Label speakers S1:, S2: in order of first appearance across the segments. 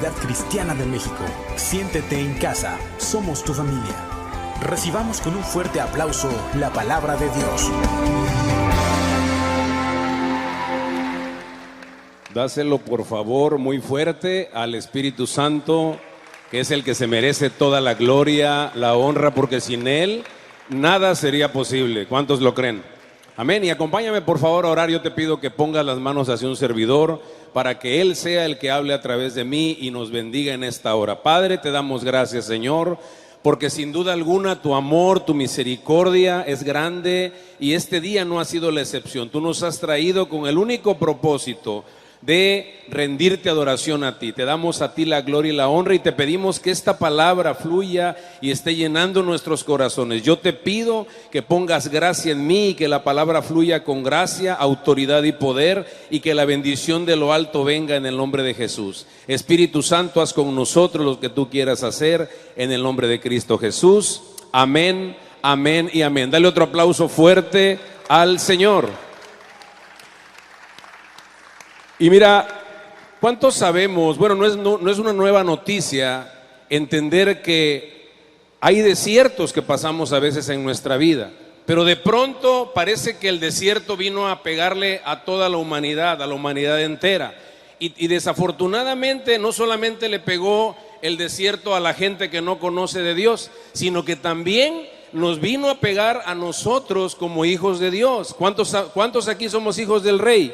S1: Comunidad Cristiana de México. Siéntete en casa, somos tu familia. Recibamos con un fuerte aplauso la palabra de Dios.
S2: Dáselo por favor muy fuerte al Espíritu Santo, que es el que se merece toda la gloria, la honra, porque sin Él nada sería posible. ¿Cuántos lo creen? Amén. Y acompáñame por favor a orar. Yo te pido que pongas las manos hacia un servidor para que Él sea el que hable a través de mí y nos bendiga en esta hora. Padre, te damos gracias, Señor, porque sin duda alguna tu amor, tu misericordia es grande y este día no ha sido la excepción. Tú nos has traído con el único propósito de rendirte adoración a ti. Te damos a ti la gloria y la honra y te pedimos que esta palabra fluya y esté llenando nuestros corazones. Yo te pido que pongas gracia en mí y que la palabra fluya con gracia, autoridad y poder, y que la bendición de lo alto venga en el nombre de Jesús. Espíritu Santo, haz con nosotros lo que tú quieras hacer en el nombre de Cristo Jesús. Amén, amén y amén. Dale otro aplauso fuerte al Señor. Y mira, ¿cuántos sabemos? Bueno, no es una nueva noticia entender que hay desiertos que pasamos a veces en nuestra vida, pero de pronto parece que el desierto vino a pegarle a toda la humanidad entera. Y desafortunadamente no solamente le pegó el desierto a la gente que no conoce de Dios, sino que también nos vino a pegar a nosotros como hijos de Dios. ¿Cuántos aquí somos hijos del Rey?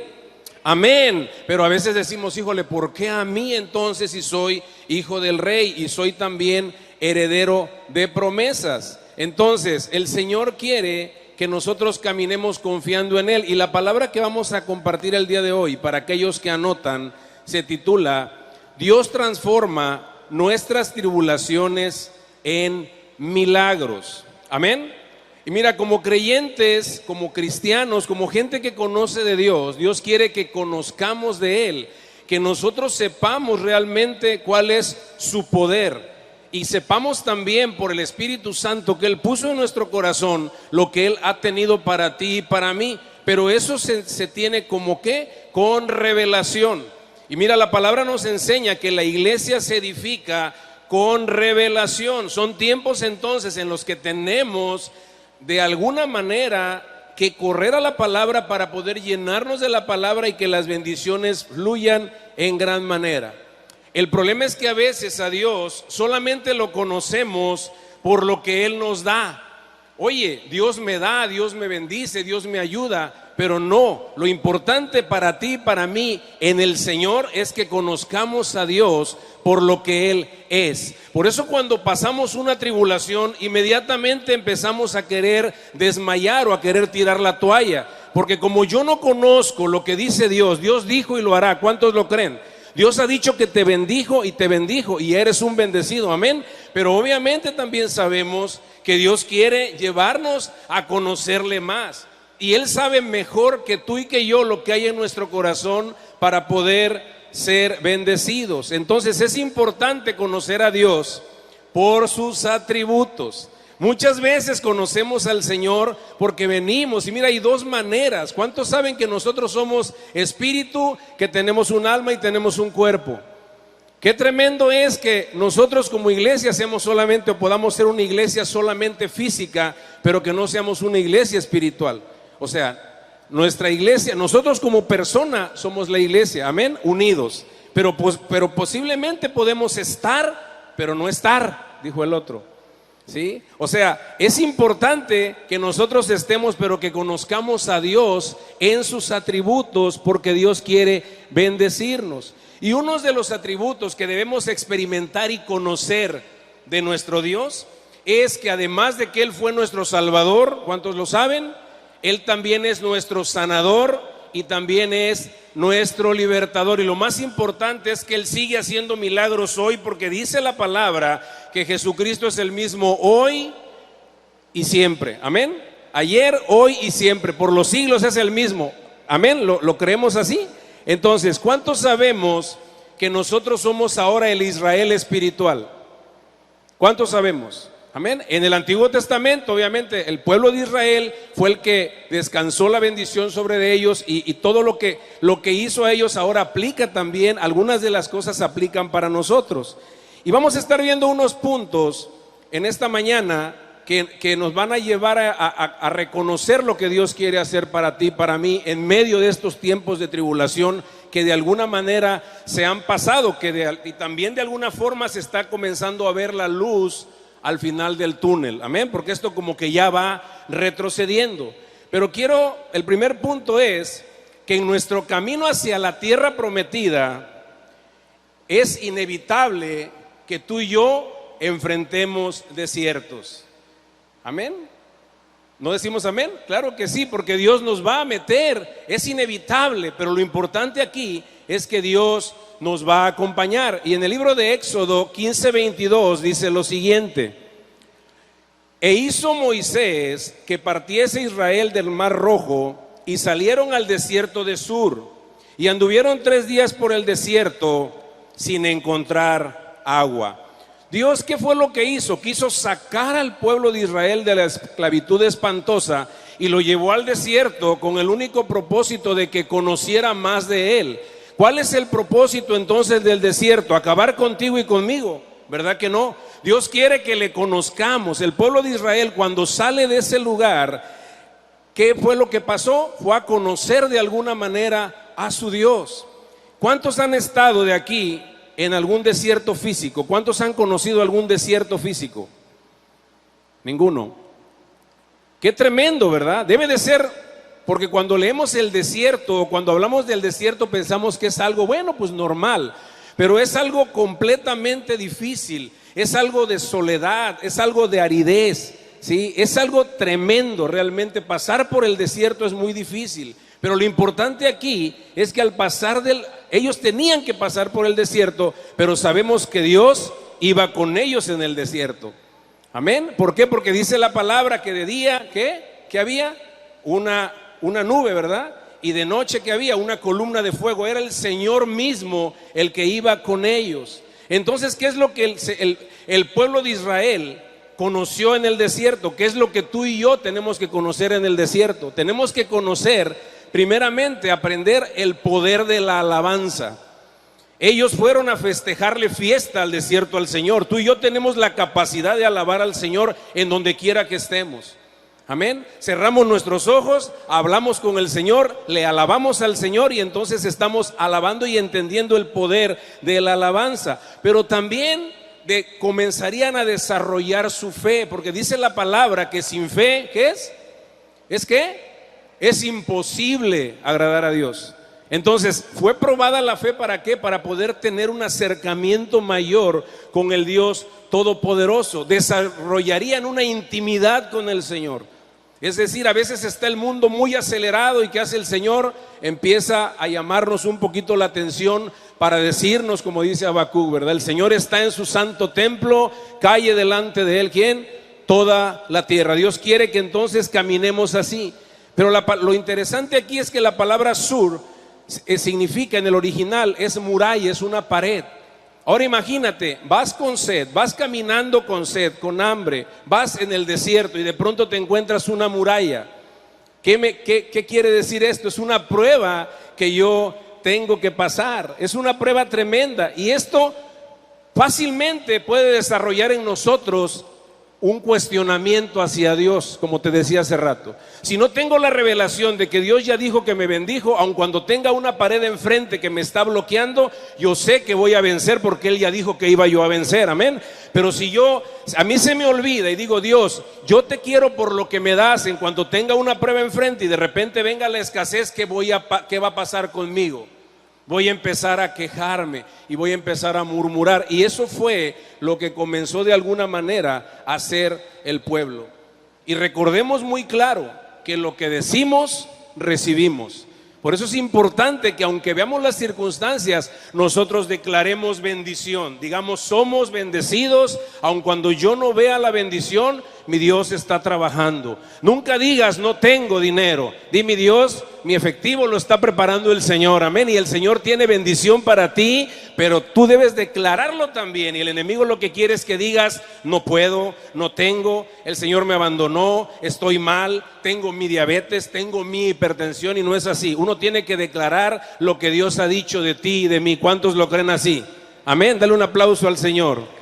S2: Amén, pero a veces decimos, híjole, ¿por qué a mí entonces si soy hijo del Rey y soy también heredero de promesas? Entonces, el Señor quiere que nosotros caminemos confiando en Él, y la palabra que vamos a compartir el día de hoy, para aquellos que anotan, se titula: Dios transforma nuestras tribulaciones en milagros. Amén. Y mira, como creyentes, como cristianos, como gente que conoce de Dios, Dios quiere que conozcamos de Él, que nosotros sepamos realmente cuál es su poder y sepamos también por el Espíritu Santo que Él puso en nuestro corazón lo que Él ha tenido para ti y para mí, pero eso se tiene como que con revelación. Y mira, la palabra nos enseña que la iglesia se edifica con revelación. Son tiempos entonces en los que tenemos de alguna manera que correr a la palabra para poder llenarnos de la palabra y que las bendiciones fluyan en gran manera. El problema es que a veces a Dios solamente lo conocemos por lo que Él nos da. Oye, Dios me da, Dios me bendice, Dios me ayuda, pero no, lo importante para ti y para mí en el Señor es que conozcamos a Dios por lo que Él es. Por eso cuando pasamos una tribulación, inmediatamente empezamos a querer desmayar o a querer tirar la toalla, porque como yo no conozco lo que dice Dios, Dios dijo y lo hará. ¿Cuántos lo creen? Dios ha dicho que te bendijo y eres un bendecido, amén. Pero obviamente también sabemos que Dios quiere llevarnos a conocerle más, y Él sabe mejor que tú y que yo lo que hay en nuestro corazón para poder ser bendecidos. Entonces es importante conocer a Dios por sus atributos. Muchas veces conocemos al Señor porque venimos, y mira, hay dos maneras. ¿Cuántos saben que nosotros somos espíritu, que tenemos un alma y tenemos un cuerpo? Qué tremendo es que nosotros como iglesia seamos solamente, o podamos ser una iglesia solamente física, pero que no seamos una iglesia espiritual. O sea, nuestra iglesia, nosotros como persona somos la iglesia, amén, unidos, pero posiblemente podemos estar, pero no estar, dijo el otro, ¿sí? O sea, es importante que nosotros estemos, pero que conozcamos a Dios en sus atributos, porque Dios quiere bendecirnos. Y uno de los atributos que debemos experimentar y conocer de nuestro Dios es que además de que Él fue nuestro Salvador, ¿cuántos lo saben? Él también es nuestro sanador y también es nuestro libertador. Y lo más importante es que Él sigue haciendo milagros hoy, porque dice la palabra que Jesucristo es el mismo hoy y siempre. Amén. Ayer, hoy y siempre, por los siglos es el mismo. Amén. ¿Lo creemos así? Entonces, ¿cuántos sabemos que nosotros somos ahora el Israel espiritual? ¿Cuántos sabemos? Amén. En el Antiguo Testamento, obviamente, el pueblo de Israel fue el que descansó la bendición sobre ellos y todo lo que hizo a ellos ahora aplica también, algunas de las cosas aplican para nosotros. Y vamos a estar viendo unos puntos en esta mañana que nos van a llevar a reconocer lo que Dios quiere hacer para ti, para mí, en medio de estos tiempos de tribulación que de alguna manera se han pasado, y también de alguna forma se está comenzando a ver la luz al final del túnel, amén, porque esto como que ya va retrocediendo. Pero el primer punto es que en nuestro camino hacia la tierra prometida es inevitable que tú y yo enfrentemos desiertos. Amén. ¿No decimos amén? Claro que sí, porque Dios nos va a meter, es inevitable, pero lo importante aquí es que Dios nos va a acompañar. Y en el libro de Éxodo 15:22 dice lo siguiente: e hizo Moisés que partiese Israel del mar Rojo, y salieron al desierto de Sur, y anduvieron 3 días por el desierto sin encontrar agua. Dios, ¿qué fue lo que hizo? Quiso sacar al pueblo de Israel de la esclavitud espantosa y lo llevó al desierto con el único propósito de que conociera más de Él. ¿Cuál es el propósito entonces del desierto? ¿Acabar contigo y conmigo? ¿Verdad que no? Dios quiere que le conozcamos. El pueblo de Israel, cuando sale de ese lugar, ¿qué fue lo que pasó? Fue a conocer de alguna manera a su Dios. ¿Cuántos han estado de aquí en algún desierto físico? ¿Cuántos han conocido algún desierto físico? Ninguno. Qué tremendo, ¿verdad? Debe de ser, porque cuando leemos el desierto, cuando hablamos del desierto, pensamos que es algo, bueno, pues normal, pero es algo completamente difícil, es algo de soledad, es algo de aridez, ¿sí? Es algo tremendo, realmente pasar por el desierto es muy difícil. Pero lo importante aquí es que al pasar ellos tenían que pasar por el desierto, pero sabemos que Dios iba con ellos en el desierto. Amén. ¿Por qué? Porque dice la palabra que de día, ¿qué había? Una nube, ¿verdad? Y de noche que había una columna de fuego. Era el Señor mismo el que iba con ellos. Entonces, ¿qué es lo que el pueblo de Israel conoció en el desierto? ¿Qué es lo que tú y yo tenemos que conocer en el desierto? Tenemos que conocer, primeramente, aprender el poder de la alabanza. Ellos fueron a festejarle fiesta al desierto al Señor. Tú y yo tenemos la capacidad de alabar al Señor en donde quiera que estemos. Amén. Cerramos nuestros ojos, hablamos con el Señor, le alabamos al Señor y entonces estamos alabando y entendiendo el poder de la alabanza. Pero también comenzarían a desarrollar su fe, porque dice la palabra que sin fe, ¿qué es? ¿Es qué? Es imposible agradar a Dios. Entonces, fue probada la fe, ¿para qué? Para poder tener un acercamiento mayor con el Dios Todopoderoso. Desarrollarían una intimidad con el Señor. Es decir, a veces está el mundo muy acelerado y ¿qué hace el Señor? Empieza a llamarnos un poquito la atención para decirnos, como dice Habacuc, ¿verdad? El Señor está en su santo templo, calle delante de Él, ¿quién? Toda la tierra. Dios quiere que entonces caminemos así. Pero lo interesante aquí es que la palabra sur significa en el original, es muralla, es una pared. Ahora imagínate, vas con sed, vas caminando con sed, con hambre, vas en el desierto y de pronto te encuentras una muralla. ¿Qué quiere decir esto? Es una prueba que yo tengo que pasar, es una prueba tremenda y esto fácilmente puede desarrollar en nosotros un cuestionamiento hacia Dios, como te decía hace rato. Si no tengo la revelación de que Dios ya dijo que me bendijo, aun cuando tenga una pared enfrente que me está bloqueando, yo sé que voy a vencer porque Él ya dijo que iba yo a vencer, amén. Pero si a mí se me olvida y digo, Dios, yo te quiero por lo que me das, en cuanto tenga una prueba enfrente y de repente venga la escasez, ¿qué va a pasar conmigo? Voy a empezar a quejarme y voy a empezar a murmurar. Y eso fue lo que comenzó de alguna manera a hacer el pueblo. Y recordemos muy claro que lo que decimos, recibimos. Por eso es importante que aunque veamos las circunstancias, nosotros declaremos bendición. Digamos, somos bendecidos, aun cuando yo no vea la bendición, mi Dios está trabajando. Nunca digas no tengo dinero. Di, mi Dios, mi efectivo lo está preparando el Señor, amén. Y el Señor tiene bendición para ti, pero tú debes declararlo también. Y el enemigo lo que quiere es que digas no puedo, no tengo, el Señor me abandonó, estoy mal, tengo mi diabetes, tengo mi hipertensión, y no es así. Uno tiene que declarar lo que Dios ha dicho de ti y de mí. ¿Cuántos lo creen así? Amén, dale un aplauso al Señor.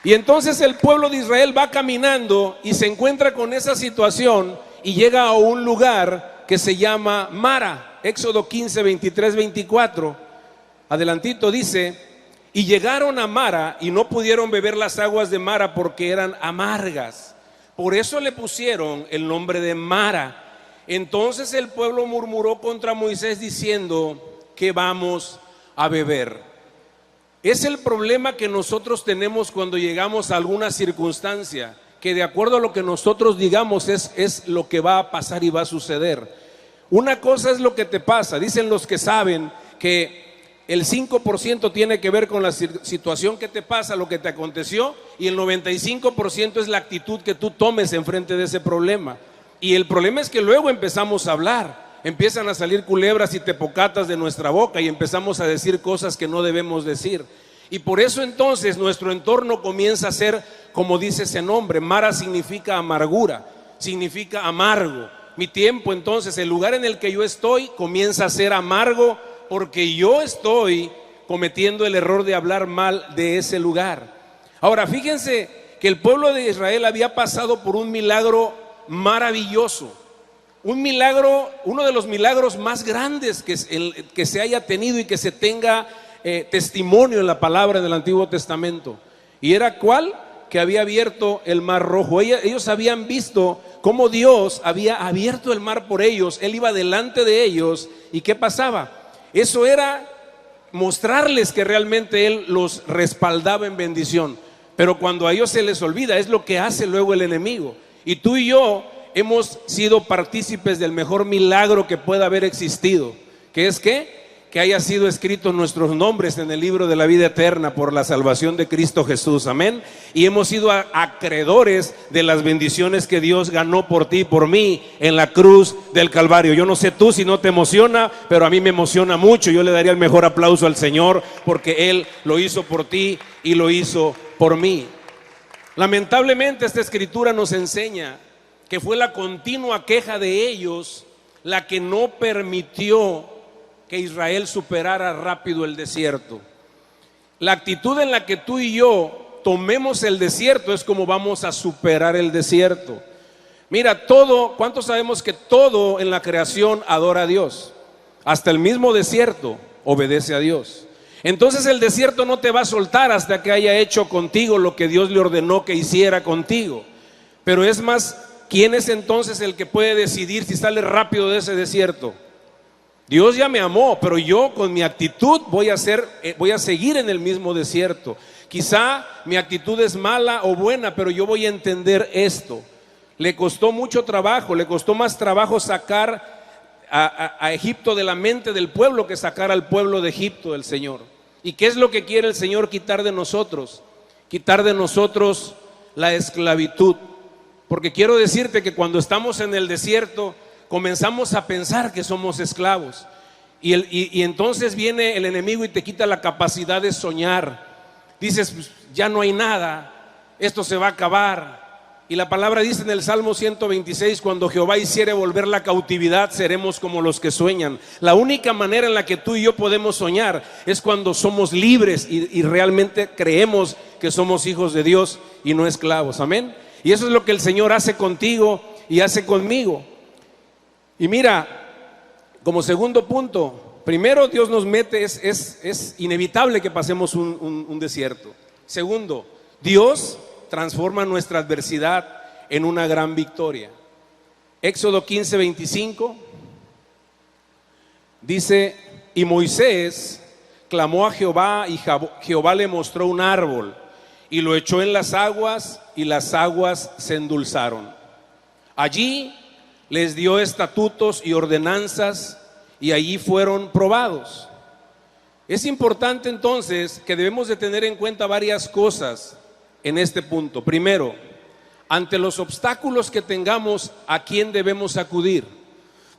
S2: Y entonces el pueblo de Israel va caminando y se encuentra con esa situación y llega a un lugar que se llama Mara. Éxodo 15, 23, 24. Adelantito dice: y llegaron a Mara y no pudieron beber las aguas de Mara porque eran amargas. Por eso le pusieron el nombre de Mara. Entonces el pueblo murmuró contra Moisés diciendo: ¿qué vamos a beber? Es el problema que nosotros tenemos cuando llegamos a alguna circunstancia, que de acuerdo a lo que nosotros digamos es lo que va a pasar y va a suceder. Una cosa es lo que te pasa. Dicen los que saben que el 5% tiene que ver con la situación que te pasa, lo que te aconteció, y el 95% es la actitud que tú tomes enfrente de ese problema. Y el problema es que luego empezamos a hablar. Empiezan a salir culebras y tepocatas de nuestra boca y empezamos a decir cosas que no debemos decir. Y por eso entonces nuestro entorno comienza a ser como dice ese nombre. Mara significa amargura, significa amargo. Mi tiempo entonces, el lugar en el que yo estoy comienza a ser amargo porque yo estoy cometiendo el error de hablar mal de ese lugar. Ahora fíjense que el pueblo de Israel había pasado por un milagro maravilloso. Un milagro, uno de los milagros más grandes que se haya tenido y que se tenga testimonio en la palabra del Antiguo Testamento. ¿Y era cuál? Que había abierto el mar rojo. Ellos habían visto cómo Dios había abierto el mar por ellos. Él iba delante de ellos. ¿Y qué pasaba? Eso era mostrarles que realmente Él los respaldaba en bendición. Pero cuando a ellos se les olvida, es lo que hace luego el enemigo. Y tú y yo hemos sido partícipes del mejor milagro que pueda haber existido, que es que haya sido escritos nuestros nombres en el libro de la vida eterna por la salvación de Cristo Jesús, amén. Y hemos sido acreedores de las bendiciones que Dios ganó por ti y por mí en la cruz del Calvario. Yo no sé tú si no te emociona, pero a mí me emociona mucho. Yo le daría el mejor aplauso al Señor porque Él lo hizo por ti y lo hizo por mí. Lamentablemente esta escritura nos enseña que fue la continua queja de ellos la que no permitió que Israel superara rápido el desierto. La actitud en la que tú y yo tomemos el desierto es como vamos a superar el desierto. Mira, ¿cuántos sabemos que todo en la creación adora a Dios? Hasta el mismo desierto obedece a Dios. Entonces el desierto no te va a soltar hasta que haya hecho contigo lo que Dios le ordenó que hiciera contigo. Pero es más, ¿quién es entonces el que puede decidir si sale rápido de ese desierto? Dios ya me amó, pero yo con mi actitud voy a seguir en el mismo desierto. Quizá mi actitud es mala o buena, pero yo voy a entender esto. Le costó mucho trabajo, le costó más trabajo sacar a Egipto de la mente del pueblo que sacar al pueblo de Egipto del Señor. ¿Y qué es lo que quiere el Señor quitar de nosotros? Quitar de nosotros la esclavitud. Porque quiero decirte que cuando estamos en el desierto comenzamos a pensar que somos esclavos y entonces viene el enemigo y te quita la capacidad de soñar. Dices, pues, ya no hay nada, esto se va a acabar. Y la palabra dice en el Salmo 126, cuando Jehová hiciere volver la cautividad, seremos como los que sueñan. La única manera en la que tú y yo podemos soñar es cuando somos libres y realmente creemos que somos hijos de Dios y no esclavos, amén. Y eso es lo que el Señor hace contigo y hace conmigo. Y mira, como segundo punto, primero Dios nos mete, es inevitable que pasemos un desierto. Segundo, Dios transforma nuestra adversidad en una gran victoria. Éxodo 15, 25 dice: y Moisés clamó a Jehová y Jehová le mostró un árbol y lo echó en las aguas y las aguas se endulzaron. Allí les dio estatutos y ordenanzas y allí fueron probados. Es importante entonces que debemos de tener en cuenta varias cosas en este punto. Primero, ante los obstáculos que tengamos, ¿a quién debemos acudir?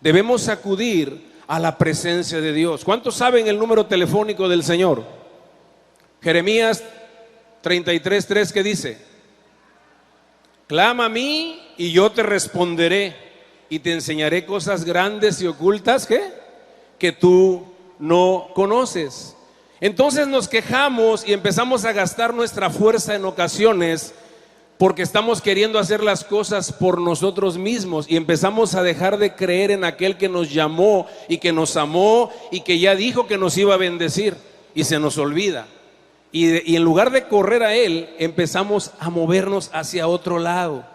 S2: Debemos acudir a la presencia de Dios. ¿Cuántos saben el número telefónico del Señor? Jeremías 33:3, ¿qué dice? Clama a mí y yo te responderé y te enseñaré cosas grandes y ocultas que tú no conoces. Entonces nos quejamos y empezamos a gastar nuestra fuerza en ocasiones porque estamos queriendo hacer las cosas por nosotros mismos y empezamos a dejar de creer en aquel que nos llamó y que nos amó y que ya dijo que nos iba a bendecir, y se nos olvida. Y en lugar de correr a Él, empezamos a movernos hacia otro lado.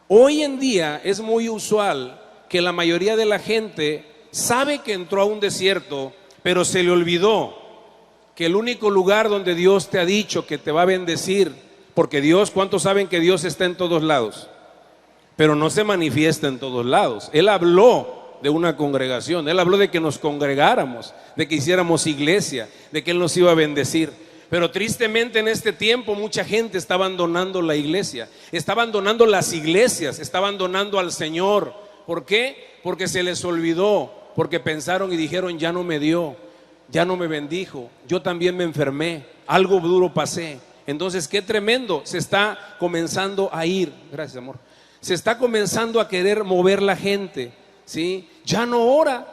S2: Hoy en día es muy usual que la mayoría de la gente sabe que entró a un desierto, pero se le olvidó que el único lugar donde Dios te ha dicho que te va a bendecir, porque Dios, ¿cuántos saben que Dios está en todos lados? Pero no se manifiesta en todos lados. Él habló de una congregación, Él habló de que nos congregáramos, de que hiciéramos iglesia, de que Él nos iba a bendecir. Pero tristemente en este tiempo mucha gente está abandonando la iglesia, está abandonando las iglesias, está abandonando al Señor. ¿Por qué? Porque se les olvidó, porque pensaron y dijeron: ya no me dio, ya no me bendijo, yo también me enfermé, algo duro pasé. Entonces, qué tremendo, se está comenzando a ir, gracias amor, se está comenzando a querer mover la gente, ¿sí? Ya no ora,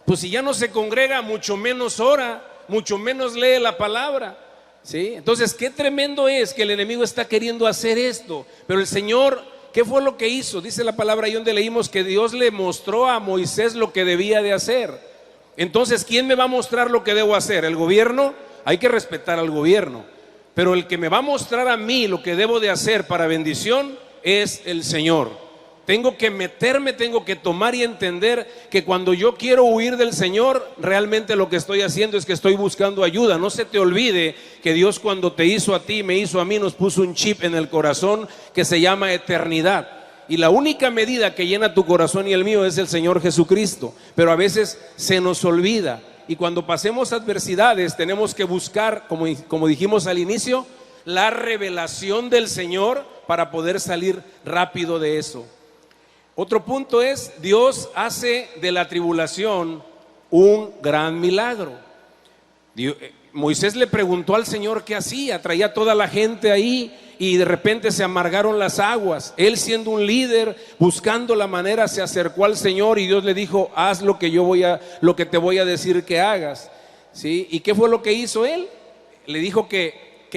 S2: pues si ya no se congrega, mucho menos ora, mucho menos lee la palabra, ¿sí? Entonces, qué tremendo es que el enemigo está queriendo hacer esto, pero el Señor, ¿qué fue lo que hizo? Dice la palabra ahí donde leímos que Dios le mostró a Moisés lo que debía de hacer. Entonces, ¿quién me va a mostrar lo que debo hacer? ¿El gobierno? Hay que respetar al gobierno. Pero el que me va a mostrar a mí lo que debo de hacer para bendición es el Señor. Tengo que meterme, tengo que tomar y entender que cuando yo quiero huir del Señor, realmente lo que estoy haciendo es que estoy buscando ayuda. No se te olvide que Dios, cuando te hizo a ti, me hizo a mí, nos puso un chip en el corazón que se llama eternidad. Y la única medida que llena tu corazón y el mío es el Señor Jesucristo. Pero a veces se nos olvida. Y cuando pasemos adversidades tenemos que buscar, como dijimos al inicio, la revelación del Señor para poder salir rápido de eso. Otro punto es, Dios hace de la tribulación un gran milagro. Moisés le preguntó al Señor qué hacía, traía toda la gente ahí y de repente se amargaron las aguas. Él, siendo un líder, buscando la manera, se acercó al Señor y Dios le dijo: haz lo que lo que te voy a decir que hagas, ¿sí? ¿Y qué fue lo que hizo él? Le dijo que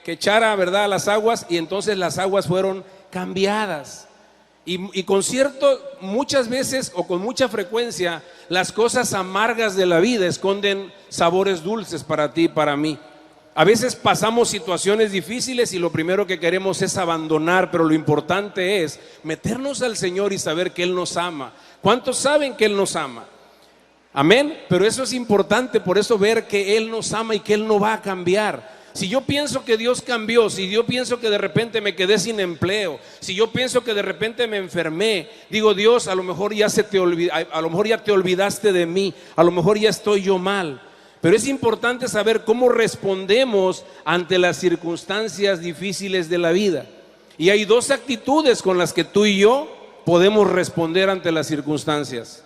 S2: echara, ¿verdad?, las aguas, y entonces las aguas fueron cambiadas. Y con muchas veces o con mucha frecuencia, las cosas amargas de la vida esconden sabores dulces para ti y para mí. A veces pasamos situaciones difíciles y lo primero que queremos es abandonar, pero lo importante es meternos al Señor y saber que Él nos ama. ¿Cuántos saben que Él nos ama? Amén. Pero eso es importante, por eso ver que Él nos ama y que Él no va a cambiar. Si yo pienso que Dios cambió, si yo pienso que de repente me quedé sin empleo, si yo pienso que de repente me enfermé, digo: Dios, a lo mejor ya a lo mejor ya te olvidaste de mí, a lo mejor ya estoy yo mal. Pero es importante saber cómo respondemos ante las circunstancias difíciles de la vida. Y hay dos actitudes con las que tú y yo podemos responder ante las circunstancias.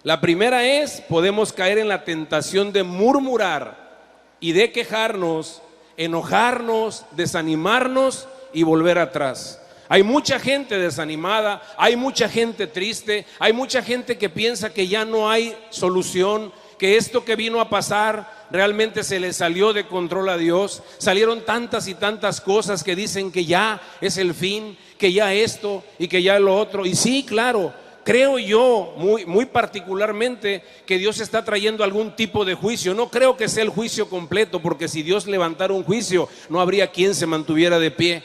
S2: La primera es, podemos caer en la tentación de murmurar y de quejarnos, enojarnos, desanimarnos y volver atrás. Hay mucha gente desanimada, hay mucha gente triste, hay mucha gente que piensa que ya no hay solución, que esto que vino a pasar realmente se le salió de control a Dios. Salieron tantas y tantas cosas que dicen que ya es el fin, que ya esto y que ya lo otro. Y sí, claro, creo yo muy particularmente que Dios está trayendo algún tipo de juicio. No creo que sea el juicio completo, porque si Dios levantara un juicio, no habría quien se mantuviera de pie.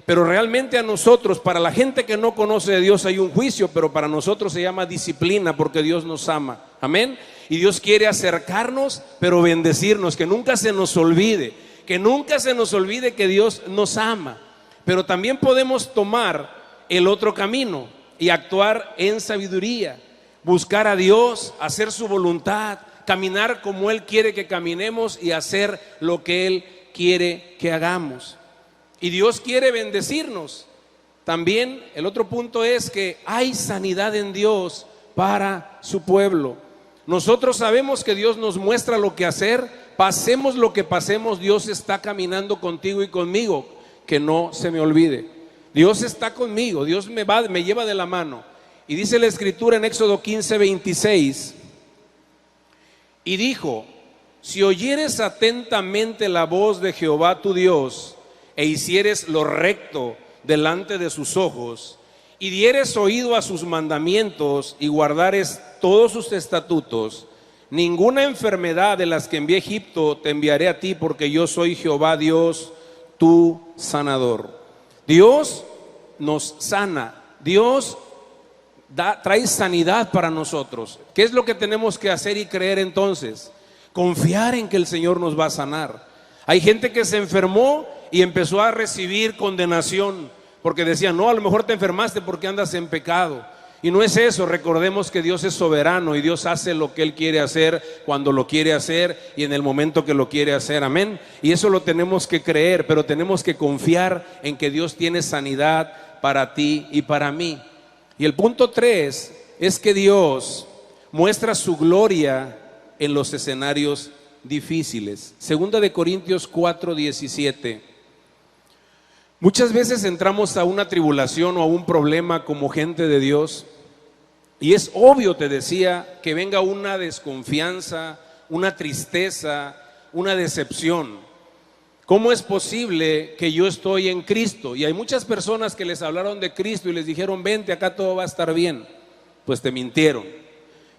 S2: Pero realmente a nosotros, para la gente que no conoce de Dios, hay un juicio, pero para nosotros se llama disciplina, porque Dios nos ama. Amén. Y Dios quiere acercarnos, pero bendecirnos, que nunca se nos olvide, que Dios nos ama. Pero también podemos tomar el otro camino y actuar en sabiduría, buscar a Dios, hacer su voluntad, caminar como Él quiere que caminemos y hacer lo que Él quiere que hagamos. y Dios quiere bendecirnos. También el otro punto es que hay sanidad en Dios para su pueblo. Nosotros sabemos que Dios nos muestra lo que hacer, pasemos lo que pasemos, Dios está caminando contigo y conmigo, que no se me olvide. Dios está conmigo, Dios me lleva de la mano. Y dice la Escritura en Éxodo 15:26, y dijo: si oyeres atentamente la voz de Jehová tu Dios, e hicieres lo recto delante de sus ojos, y dieres oído a sus mandamientos, y guardares todos sus estatutos, ninguna enfermedad de las que envié a Egipto te enviaré a ti, porque yo soy Jehová Dios, tu sanador. Dios nos sana, Dios trae sanidad para nosotros. ¿Qué es lo que tenemos que hacer y creer entonces? Confiar en que el Señor nos va a sanar. Hay gente que se enfermó y empezó a recibir condenación, porque decían: no, a lo mejor te enfermaste porque andas en pecado. Y no es eso. Recordemos que Dios es soberano y Dios hace lo que Él quiere hacer, cuando lo quiere hacer y en el momento que lo quiere hacer, amén. Y eso lo tenemos que creer, pero tenemos que confiar en que Dios tiene sanidad para ti y para mí. Y el punto 3 es que Dios muestra su gloria en los escenarios difíciles. Segunda de Corintios 4:17. Muchas veces entramos a una tribulación o a un problema como gente de Dios, y es obvio, te decía, que venga una desconfianza, una tristeza, una decepción. ¿Cómo es posible que yo estoy en Cristo? Y hay muchas personas que les hablaron de Cristo y les dijeron: vente, acá todo va a estar bien. Pues te mintieron.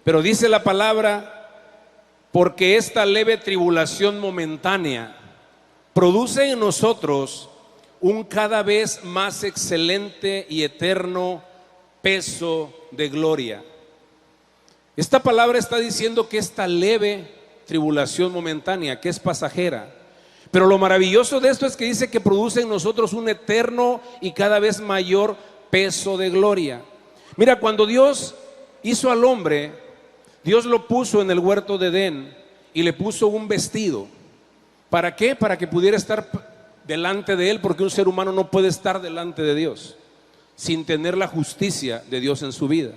S2: Pero dice la palabra: porque esta leve tribulación momentánea produce en nosotros un cada vez más excelente y eterno peso de gloria. Esta palabra está diciendo que esta leve tribulación momentánea, que es pasajera, pero lo maravilloso de esto es que dice que produce en nosotros un eterno y cada vez mayor peso de gloria. Mira, cuando Dios hizo al hombre, Dios lo puso en el huerto de Edén y le puso un vestido. ¿Para qué? Para que pudiera estar delante de Él, porque un ser humano no puede estar delante de Dios sin tener la justicia de Dios en su vida.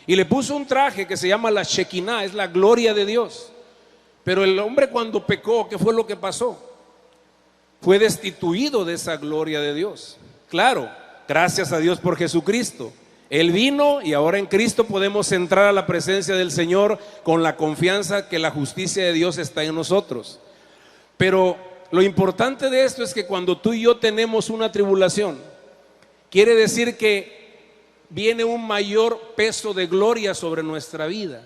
S2: Y le puso un traje que se llama la Shekinah, es la gloria de Dios. Pero el hombre, cuando pecó, ¿qué fue lo que pasó? Fue destituido de esa gloria de Dios. Claro, gracias a Dios por Jesucristo. Él vino y ahora en Cristo podemos entrar a la presencia del Señor con la confianza que la justicia de Dios está en nosotros. Pero lo importante de esto es que cuando tú y yo tenemos una tribulación, quiere decir que viene un mayor peso de gloria sobre nuestra vida.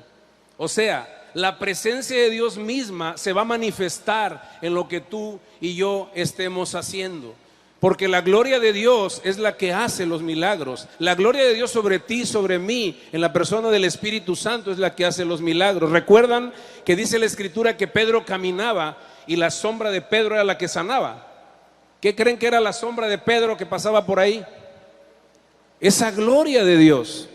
S2: O sea, la presencia de Dios misma se va a manifestar en lo que tú y yo estemos haciendo. Porque la gloria de Dios es la que hace los milagros. La gloria de Dios sobre ti, sobre mí, en la persona del Espíritu Santo, es la que hace los milagros. ¿Recuerdan que dice la Escritura que Pedro caminaba y la sombra de Pedro era la que sanaba? ¿Qué creen que era la sombra de Pedro que pasaba por ahí? Esa gloria de Dios.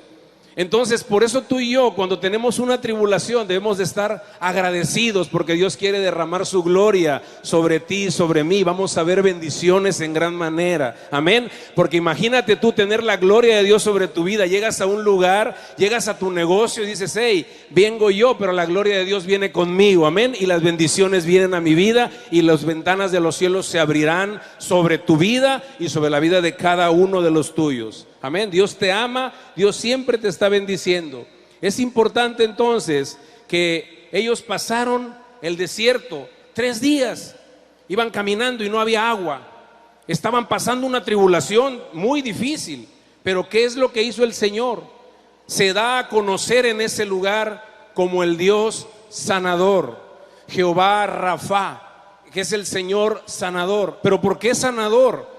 S2: Entonces, por eso tú y yo, cuando tenemos una tribulación, debemos de estar agradecidos, porque Dios quiere derramar su gloria sobre ti, sobre mí. Vamos a ver bendiciones en gran manera, amén. Porque imagínate tú tener la gloria de Dios sobre tu vida. Llegas a un lugar, llegas a tu negocio y dices: hey, vengo yo, pero la gloria de Dios viene conmigo, amén. Y las bendiciones vienen a mi vida y las ventanas de los cielos se abrirán sobre tu vida y sobre la vida de cada uno de los tuyos. Amén. Dios te ama, Dios siempre te está bendiciendo. Es importante entonces que ellos pasaron el desierto 3 días, iban caminando y no había agua, estaban pasando una tribulación muy difícil. Pero ¿qué es lo que hizo el Señor? Se da a conocer en ese lugar como el Dios sanador, Jehová Rafa, que es el Señor sanador. ¿Pero por qué sanador?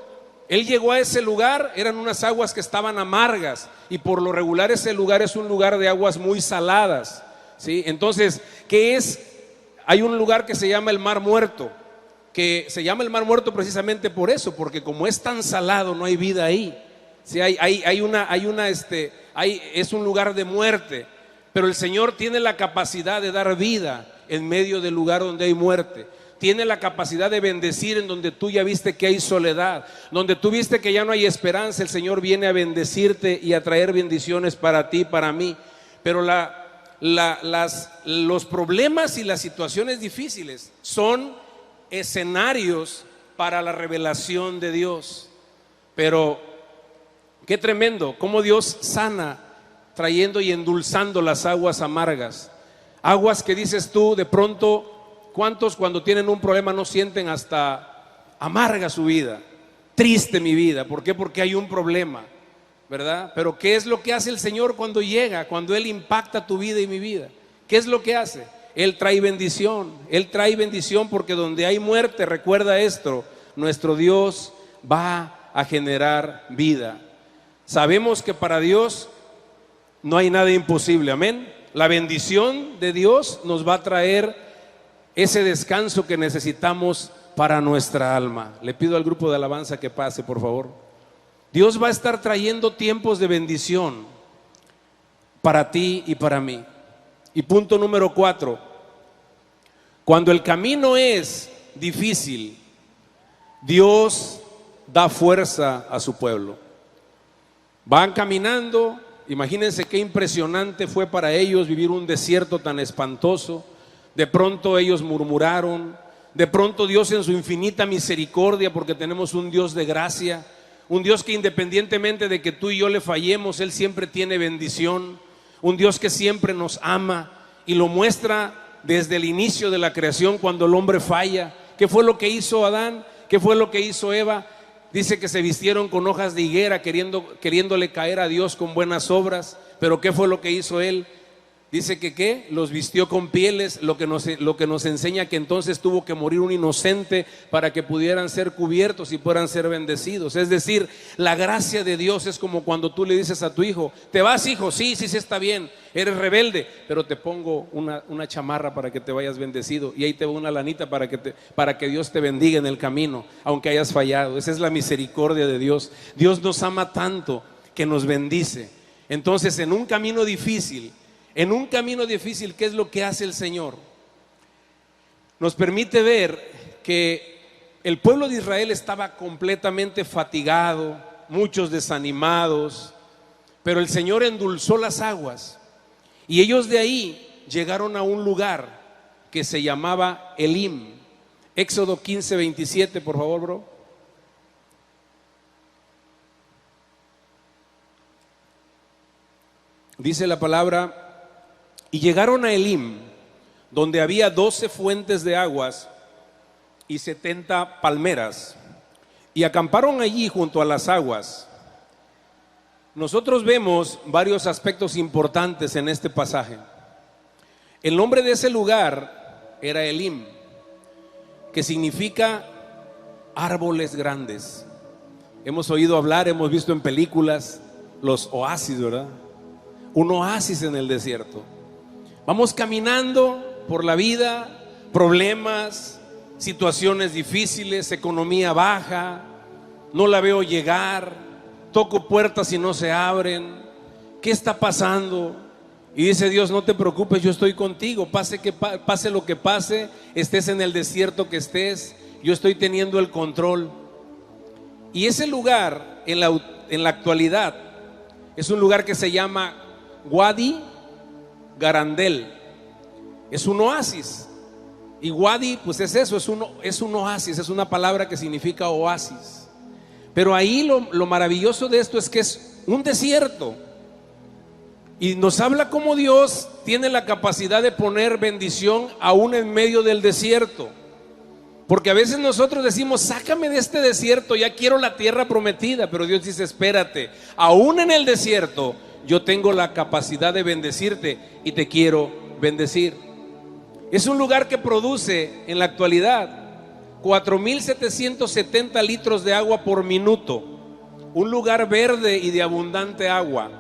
S2: Él llegó a ese lugar, eran unas aguas que estaban amargas, y por lo regular ese lugar es un lugar de aguas muy saladas, ¿sí? Entonces, ¿qué es? Hay un lugar que se llama el Mar Muerto, que se llama el Mar Muerto precisamente por eso, porque como es tan salado no hay vida ahí, ¿sí? Es un lugar de muerte, pero el Señor tiene la capacidad de dar vida en medio del lugar donde hay muerte. tiene la capacidad de bendecir en donde tú ya viste que hay soledad, donde tú viste que ya no hay esperanza. El Señor viene a bendecirte y a traer bendiciones para ti, para mí. Pero los problemas y las situaciones difíciles son escenarios para la revelación de Dios. Pero qué tremendo, cómo Dios sana trayendo y endulzando las aguas amargas. Aguas que dices tú, de pronto, ¿cuántos cuando tienen un problema no sienten hasta amarga su vida? Triste mi vida. ¿Por qué? Porque hay un problema, ¿verdad? Pero ¿qué es lo que hace el Señor cuando llega, cuando Él impacta tu vida y mi vida? ¿Qué es lo que hace? Él trae bendición. Él trae bendición porque donde hay muerte, recuerda esto, nuestro Dios va a generar vida. Sabemos que para Dios no hay nada imposible, amén. La bendición de Dios nos va a traer ese descanso que necesitamos para nuestra alma. Le pido al grupo de alabanza que pase, por favor. Dios va a estar trayendo tiempos de bendición para ti y para mí. Y punto número 4, cuando el camino es difícil, Dios da fuerza a su pueblo. Van caminando. Imagínense qué impresionante fue para ellos vivir un desierto tan espantoso. De pronto ellos murmuraron. De pronto Dios en su infinita misericordia, porque tenemos un Dios de gracia, un Dios que independientemente de que tú y yo le fallemos, Él siempre tiene bendición. Un Dios que siempre nos ama y lo muestra desde el inicio de la creación cuando el hombre falla. ¿Qué fue lo que hizo Adán? ¿Qué fue lo que hizo Eva? Dice que se vistieron con hojas de higuera queriéndole caer a Dios con buenas obras. Pero ¿qué fue lo que hizo Él? Dice que ¿qué? Los vistió con pieles, lo que nos enseña que entonces tuvo que morir un inocente para que pudieran ser cubiertos y puedan ser bendecidos. Es decir, la gracia de Dios es como cuando tú le dices a tu hijo: ¿te vas, hijo? Sí, está bien, eres rebelde, pero te pongo una chamarra para que te vayas bendecido, y ahí te va una lanita para que Dios te bendiga en el camino, aunque hayas fallado. Esa es la misericordia de Dios. Dios nos ama tanto que nos bendice. Entonces, en un camino difícil, ¿qué es lo que hace el Señor? Nos permite ver que el pueblo de Israel estaba completamente fatigado, muchos desanimados, pero el Señor endulzó las aguas y ellos de ahí llegaron a un lugar que se llamaba Elim. Éxodo 15:27, por favor, bro. Dice la palabra: y llegaron a Elim, donde había 12 fuentes de aguas y 70 palmeras, y acamparon allí junto a las aguas. Nosotros vemos varios aspectos importantes en este pasaje. El nombre de ese lugar era Elim, que significa árboles grandes. Hemos oído hablar, hemos visto en películas los oasis, ¿verdad? Un oasis en el desierto. Vamos caminando por la vida, problemas, situaciones difíciles, economía baja, no la veo llegar, toco puertas y no se abren. ¿Qué está pasando? Y dice Dios: no te preocupes, yo estoy contigo. Pase lo que pase, estés en el desierto que estés, yo estoy teniendo el control. Y ese lugar en la actualidad es un lugar que se llama Wadi Garandel. Es un oasis. Y Wadi, pues es eso, es un oasis, es una palabra que significa oasis. Pero ahí lo maravilloso de esto es que es un desierto. Y nos habla cómo Dios tiene la capacidad de poner bendición aún en medio del desierto. Porque a veces nosotros decimos: sácame de este desierto, ya quiero la tierra prometida. Pero Dios dice: espérate, aún en el desierto yo tengo la capacidad de bendecirte y te quiero bendecir. Es un lugar que produce en la actualidad 4,770 litros de agua por minuto. Un lugar verde y de abundante agua.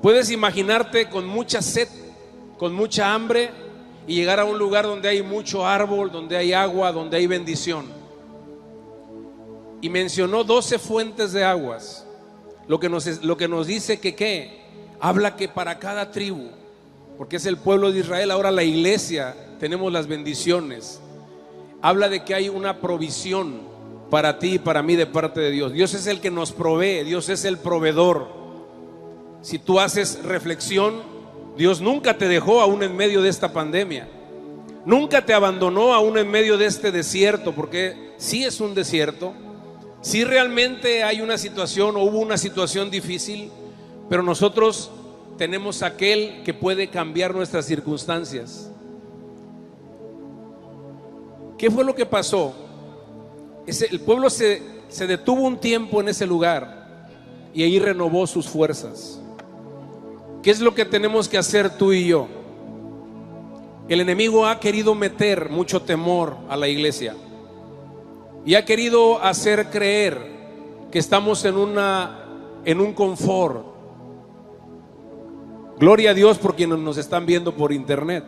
S2: Puedes imaginarte con mucha sed, con mucha hambre, y llegar a un lugar donde hay mucho árbol, donde hay agua, donde hay bendición. Y mencionó 12 fuentes de aguas. Lo que nos dice que ¿qué? Habla que para cada tribu, porque es el pueblo de Israel, ahora la iglesia, tenemos las bendiciones. habla de que hay una provisión para ti y para mí de parte de Dios. Dios es el que nos provee, Dios es el proveedor. Si tú haces reflexión, Dios nunca te dejó aún en medio de esta pandemia. Nunca te abandonó aún en medio de este desierto, porque sí es un desierto, sí realmente hay una situación o hubo una situación difícil, pero nosotros tenemos aquel que puede cambiar nuestras circunstancias. ¿Qué fue lo que pasó? El pueblo se detuvo un tiempo en ese lugar y ahí renovó sus fuerzas. ¿Qué es lo que tenemos que hacer tú y yo? El enemigo ha querido meter mucho temor a la iglesia y ha querido hacer creer que estamos en un confort. Gloria a Dios por quienes nos están viendo por internet.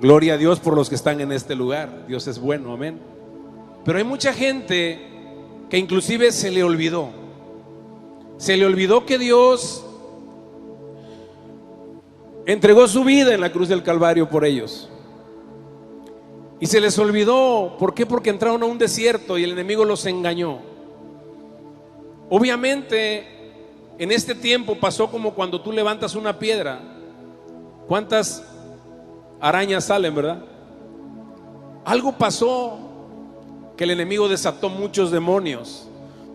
S2: Gloria a Dios por los que están en este lugar. Dios es bueno, amén. Pero hay mucha gente que inclusive se le olvidó que Dios entregó su vida en la cruz del Calvario por ellos. Y se les olvidó. ¿Por qué? Porque entraron a un desierto y el enemigo los engañó. Obviamente, en este tiempo pasó como cuando tú levantas una piedra. ¿Cuántas arañas salen, verdad? Algo pasó, que el enemigo desató muchos demonios.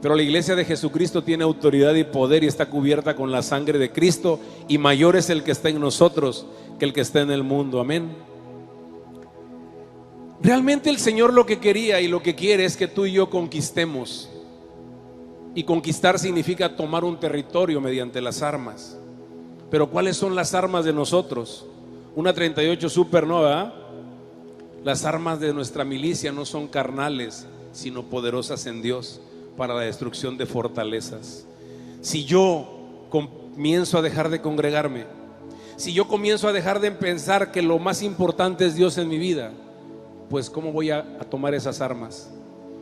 S2: Pero la iglesia de Jesucristo tiene autoridad y poder y está cubierta con la sangre de Cristo, y mayor es el que está en nosotros que el que está en el mundo, amén. Realmente el Señor lo que quería y lo que quiere es que tú y yo conquistemos. Y conquistar significa tomar un territorio mediante las armas. Pero ¿cuáles son las armas de nosotros? Una 38 Super, ¿no? ¿Verdad? Las armas de nuestra milicia no son carnales, sino poderosas en Dios para la destrucción de fortalezas. Si yo comienzo a dejar de congregarme, si yo comienzo a dejar de pensar que lo más importante es Dios en mi vida, pues ¿cómo voy a tomar esas armas?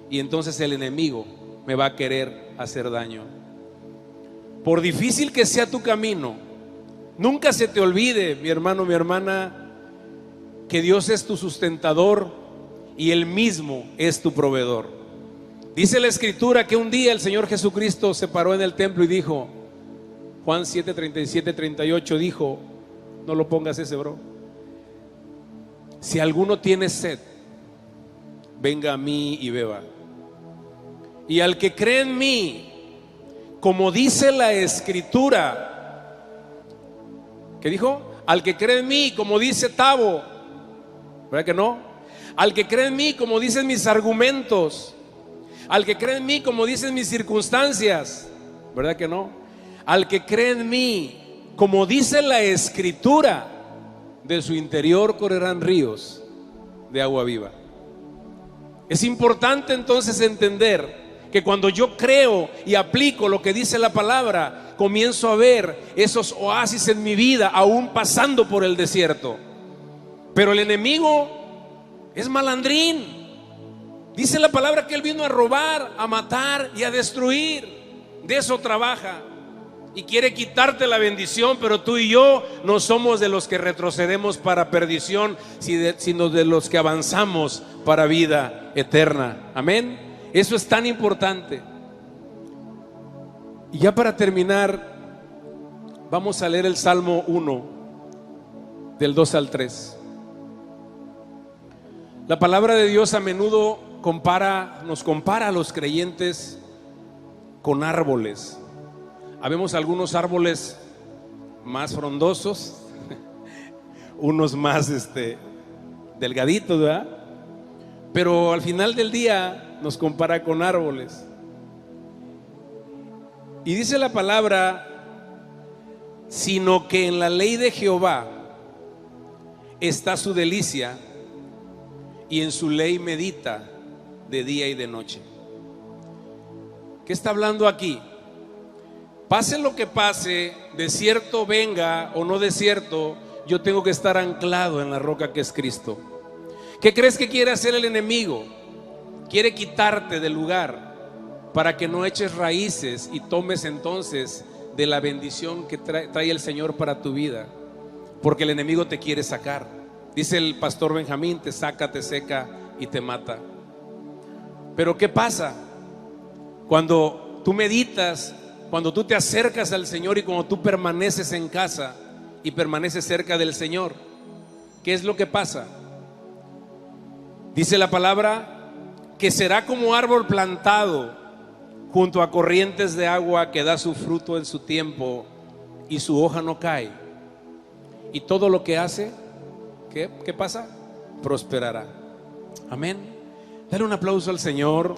S2: Y entonces el enemigo me va a querer hacer daño. Por difícil que sea tu camino, nunca se te olvide, mi hermano, mi hermana, que Dios es tu sustentador y Él mismo es tu proveedor. Dice la Escritura que un día el Señor Jesucristo se paró en el templo y dijo, Juan 7, 37, 38, dijo, no lo pongas ese, bro. Si alguno tiene sed, venga a mí y beba. Y al que cree en mí, como dice la Escritura, ¿qué dijo? Al que cree en mí, como dice Tabo, ¿verdad que no? Al que cree en mí, como dicen mis argumentos, al que cree en mí, como dicen mis circunstancias, ¿verdad que no? Al que cree en mí, como dice la Escritura, de su interior correrán ríos de agua viva. Es importante entonces entender que cuando yo creo y aplico lo que dice la palabra, comienzo a ver esos oasis en mi vida, aún pasando por el desierto. Pero el enemigo es malandrín. Dice la palabra que él vino a robar, a matar y a destruir. De eso trabaja y quiere quitarte la bendición, pero tú y yo no somos de los que retrocedemos para perdición, sino de los que avanzamos para vida eterna. Amén. Eso es tan importante. Y ya para terminar, vamos a leer el Salmo 1, del 2 al 3. La palabra de Dios a menudo nos compara a los creyentes con árboles. Habemos algunos árboles más frondosos, unos más delgaditos, ¿verdad? Pero al final del día nos compara con árboles. Y dice la palabra, sino que en la ley de Jehová está su delicia, y en su ley medita de día y de noche. ¿Qué está hablando aquí? Pase lo que pase, desierto venga o no desierto, yo tengo que estar anclado en la roca que es Cristo. ¿Qué crees que quiere hacer el enemigo? Quiere quitarte del lugar para que no eches raíces y tomes entonces de la bendición que trae el Señor para tu vida, porque el enemigo te quiere sacar. Dice el pastor Benjamín, te saca, te seca y te mata. Pero ¿qué pasa? Cuando tú meditas, cuando tú te acercas al Señor y cuando tú permaneces en casa y permaneces cerca del Señor, ¿qué es lo que pasa? Dice la palabra que será como árbol plantado junto a corrientes de agua, que da su fruto en su tiempo y su hoja no cae. Y todo lo que hace, ¿qué pasa? Prosperará. Amén. Dale un aplauso al Señor,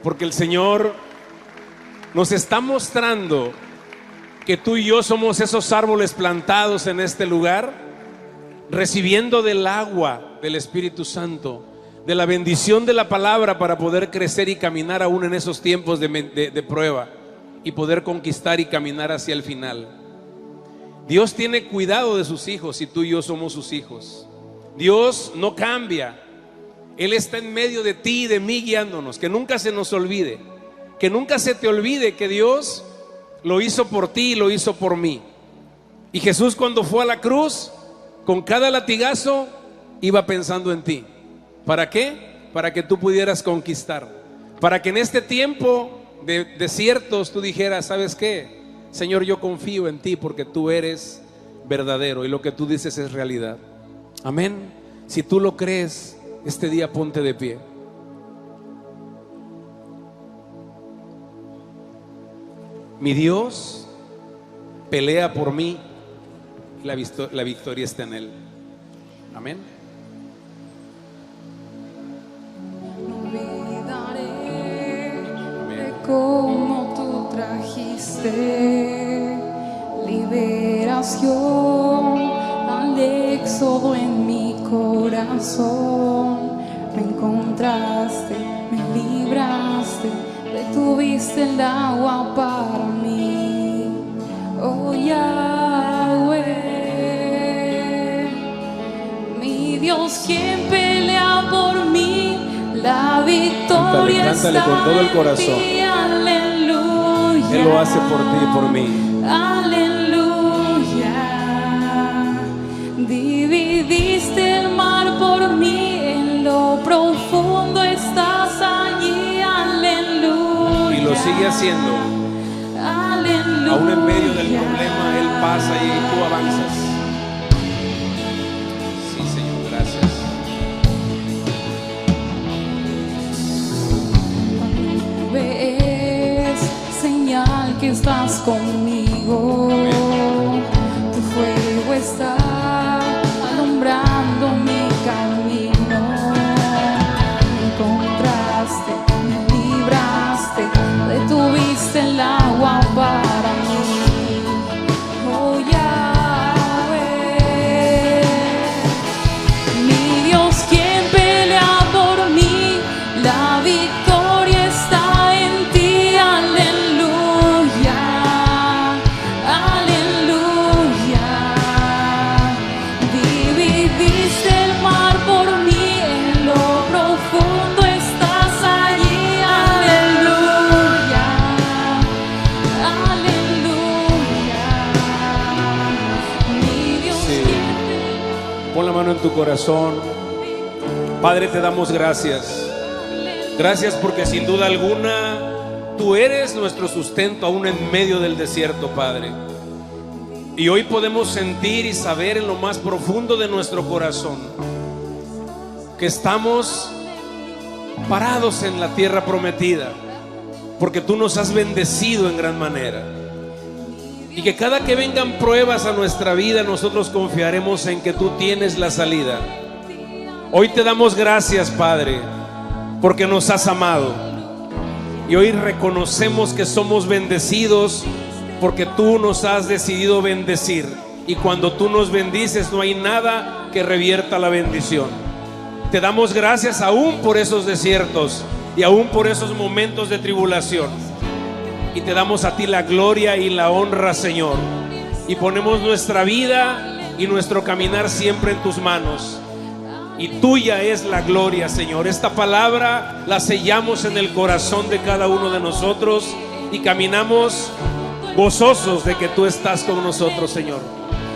S2: porque el Señor nos está mostrando que tú y yo somos esos árboles plantados en este lugar, recibiendo del agua del Espíritu Santo, de la bendición de la palabra, para poder crecer y caminar aún en esos tiempos de prueba y poder conquistar y caminar hacia el final. Dios tiene cuidado de sus hijos y tú y yo somos sus hijos. Dios no cambia. Él está en medio de ti y de mí guiándonos. Que nunca se nos olvide, que nunca se te olvide que Dios lo hizo por ti y lo hizo por mí. Y Jesús, cuando fue a la cruz, con cada latigazo iba pensando en ti. ¿Para qué? Para que tú pudieras conquistar. Para que en este tiempo de desiertos tú dijeras, ¿sabes qué? Señor, yo confío en ti porque tú eres verdadero y lo que tú dices es realidad. Amén. Si tú lo crees, este día ponte de pie. Mi Dios pelea por mí y la victoria está en Él. Amén.
S3: Como tú trajiste liberación al éxodo en mi corazón, me encontraste, me libraste, detuviste el agua para mí, oh Yahweh, mi Dios, quien pelea por mí, la victoria
S2: cántale con todo el corazón.
S3: Aleluya.
S2: Él lo hace por ti y por mí.
S3: Aleluya. Dividiste el mar por mí, en lo profundo estás allí. Aleluya.
S2: Y lo sigue haciendo.
S3: Aleluya.
S2: Aún en medio del problema, Él pasa y tú avanzas. Sí, Señor, gracias.
S3: Ves, señal que estás conmigo. Tu fuego está alumbrando mi camino. Me encontraste, me libraste, detuviste el agua para mí. Oh Yahweh, mi Dios, quien pelea por mí, la victoria está en ti. Aleluya, aleluya. Dividiste el mar por mí, en lo profundo estás allí. Aleluya, aleluya. Mi Dios,
S2: Sí.
S3: quien
S2: Pon la mano en tu corazón. Padre, te damos gracias. Gracias porque sin duda alguna tú eres nuestro sustento aún en medio del desierto, Padre. Y hoy podemos sentir y saber en lo más profundo de nuestro corazón que estamos parados en la tierra prometida, porque tú nos has bendecido en gran manera. Y que cada que vengan pruebas a nuestra vida, nosotros confiaremos en que tú tienes la salida. Hoy te damos gracias, Padre, porque nos has amado. Y hoy reconocemos que somos bendecidos porque tú nos has decidido bendecir. Y cuando tú nos bendices, no hay nada que revierta la bendición. Te damos gracias aún por esos desiertos y aún por esos momentos de tribulación. Y te damos a ti la gloria y la honra, Señor. Y ponemos nuestra vida y nuestro caminar siempre en tus manos. Y tuya es la gloria, Señor. Esta palabra la sellamos en el corazón de cada uno de nosotros y caminamos gozosos de que tú estás con nosotros, Señor.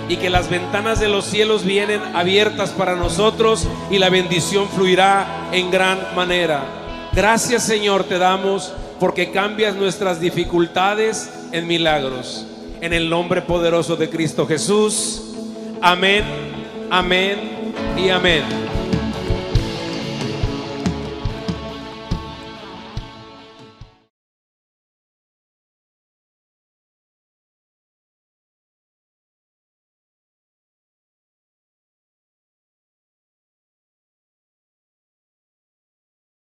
S2: y que las ventanas de los cielos vienen abiertas para nosotros y la bendición fluirá en gran manera. Gracias, Señor, te damos porque cambias nuestras dificultades en milagros. En el nombre poderoso de Cristo Jesús. Amén, amén y amén.